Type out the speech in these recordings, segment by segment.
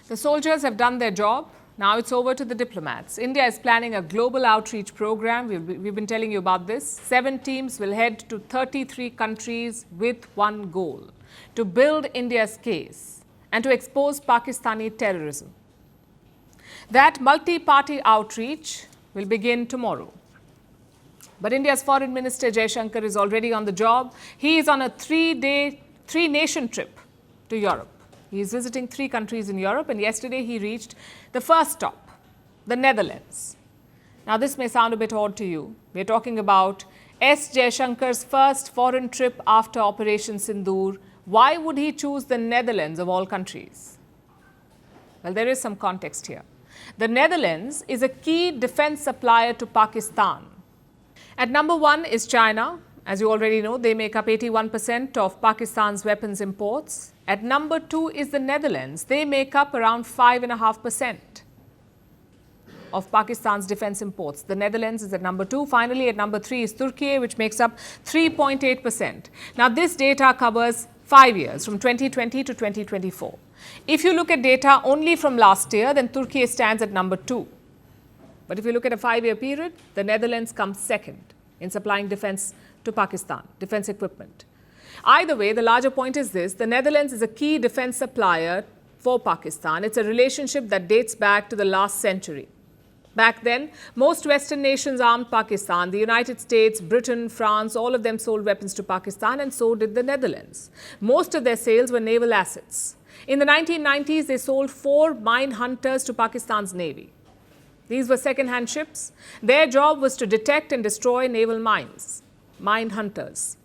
The soldiers have done their job. Now it's over to the diplomats. India is planning a global outreach program. We've been telling you about this. 7 teams will head to 33 countries with one goal: to build India's case and to expose Pakistani terrorism. That multi-party outreach will begin tomorrow. But India's Foreign Minister Jaishankar is already on the job. He is on a 3-nation trip to Europe. He is visiting 3 countries in Europe, and yesterday he reached the first stop, the Netherlands. Now, this may sound a bit odd to you. We're talking about S. Jaishankar's first foreign trip after Operation Sindoor. Why would he choose the Netherlands of all countries? Well, there is some context here. The Netherlands is a key defense supplier to Pakistan. At number 1 is China. As you already know, they make up 81% of Pakistan's weapons imports. At number 2 is the Netherlands. They make up around 5.5% of Pakistan's defense imports. The Netherlands is at number 2. Finally, at number 3 is Turkey, which makes up 3.8%. Now, this data covers 5 years, from 2020 to 2024. If you look at data only from last year, then Turkey stands at number 2. But if you look at a 5-year period, the Netherlands comes second in supplying defense to Pakistan, defense equipment. Either way, the larger point is this: the Netherlands is a key defense supplier for Pakistan. It's a relationship that dates back to the last century. Back then, most Western nations armed Pakistan. The United States, Britain, France, all of them sold weapons to Pakistan, and so did the Netherlands. Most of their sales were naval assets. In the 1990s, they sold 4 mine hunters to Pakistan's navy. These were second-hand ships. Their job was to detect and destroy naval mines, mine hunters.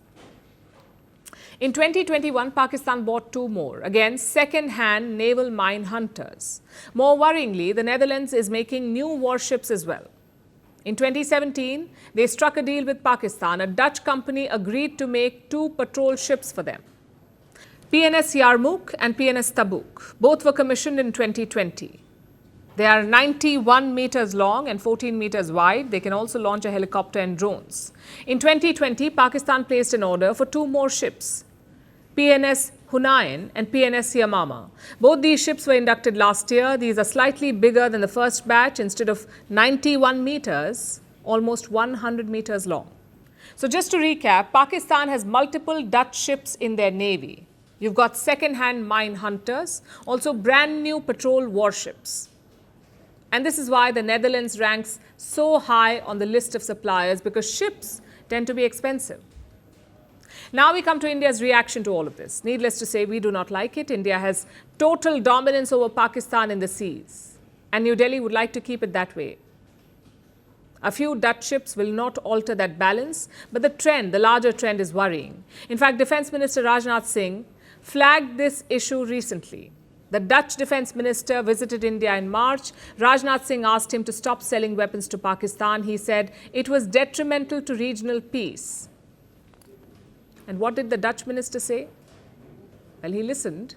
In 2021, Pakistan bought 2 more, again second-hand naval mine hunters. More worryingly, the Netherlands is making new warships as well. In 2017, they struck a deal with Pakistan. A Dutch company agreed to make 2 patrol ships for them. PNS Yarmouk and PNS Tabuk. Both were commissioned in 2020. They are 91 meters long and 14 meters wide. They can also launch a helicopter and drones. In 2020, Pakistan placed an order for 2 more ships, PNS Hunain and PNS Yamama. Both these ships were inducted last year. These are slightly bigger than the first batch. Instead of 91 meters, almost 100 meters long. So just to recap, Pakistan has multiple Dutch ships in their navy. You've got second-hand mine hunters, also brand new patrol warships. And this is why the Netherlands ranks so high on the list of suppliers, because ships tend to be expensive. Now we come to India's reaction to all of this. Needless to say, we do not like it. India has total dominance over Pakistan in the seas, and New Delhi would like to keep it that way. A few Dutch ships will not alter that balance, but the larger trend is worrying. In fact, Defense Minister Rajnath Singh flagged this issue recently. The Dutch Defense Minister visited India in March. Rajnath Singh asked him to stop selling weapons to Pakistan. He said it was detrimental to regional peace. And what did the Dutch minister say? Well, he listened,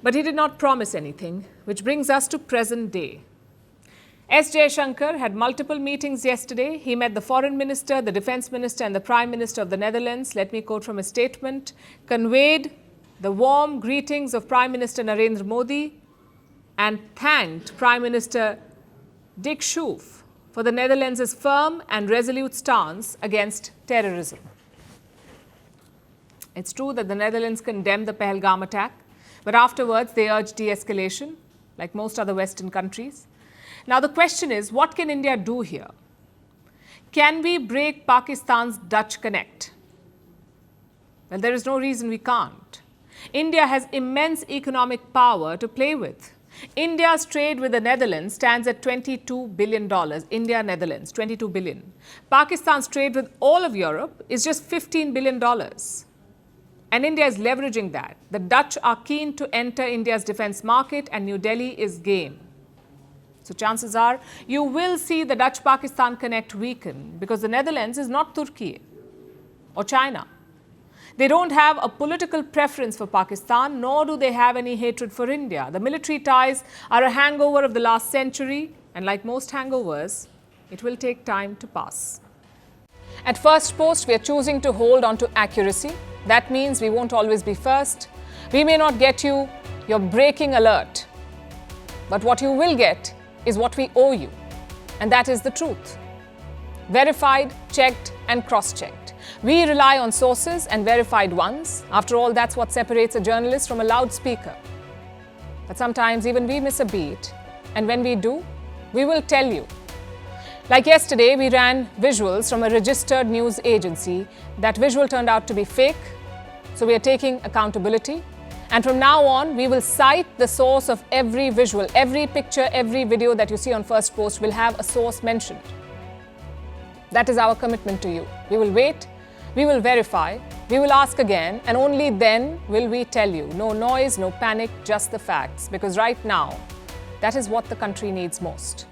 but he did not promise anything, which brings us to present day. S. Jaishankar had multiple meetings yesterday. He met the Foreign Minister, the Defense Minister, and the Prime Minister of the Netherlands. Let me quote from a statement. Conveyed the warm greetings of Prime Minister Narendra Modi and thanked Prime Minister Dick Schoof for the Netherlands' firm and resolute stance against terrorism. It's true that the Netherlands condemned the Pahalgam attack, but afterwards they urged de-escalation, like most other Western countries. Now the question is, what can India do here? Can we break Pakistan's Dutch connect? Well, there is no reason we can't. India has immense economic power to play with. India's trade with the Netherlands stands at $22 billion. India-Netherlands, $22 billion. Pakistan's trade with all of Europe is just $15 billion. And India is leveraging that. The Dutch are keen to enter India's defense market and New Delhi is game. So chances are you will see the Dutch-Pakistan connect weaken because the Netherlands is not Turkey or China. They don't have a political preference for Pakistan, nor do they have any hatred for India. The military ties are a hangover of the last century, and like most hangovers, it will take time to pass. At Firstpost, we are choosing to hold on to accuracy. That means we won't always be first. We may not get you your breaking alert, but what you will get is what we owe you, and that is the truth. Verified, checked, and cross-checked. We rely on sources and verified ones. After all, that's what separates a journalist from a loudspeaker. But sometimes even we miss a beat, and when we do, we will tell you. Like yesterday, we ran visuals from a registered news agency. That visual turned out to be fake, so we are taking accountability. And from now on, we will cite the source of every visual, every picture, every video that you see on Firstpost will have a source mentioned. That is our commitment to you. We will wait, we will verify, we will ask again, and only then will we tell you. No noise, no panic, just the facts. Because right now, that is what the country needs most.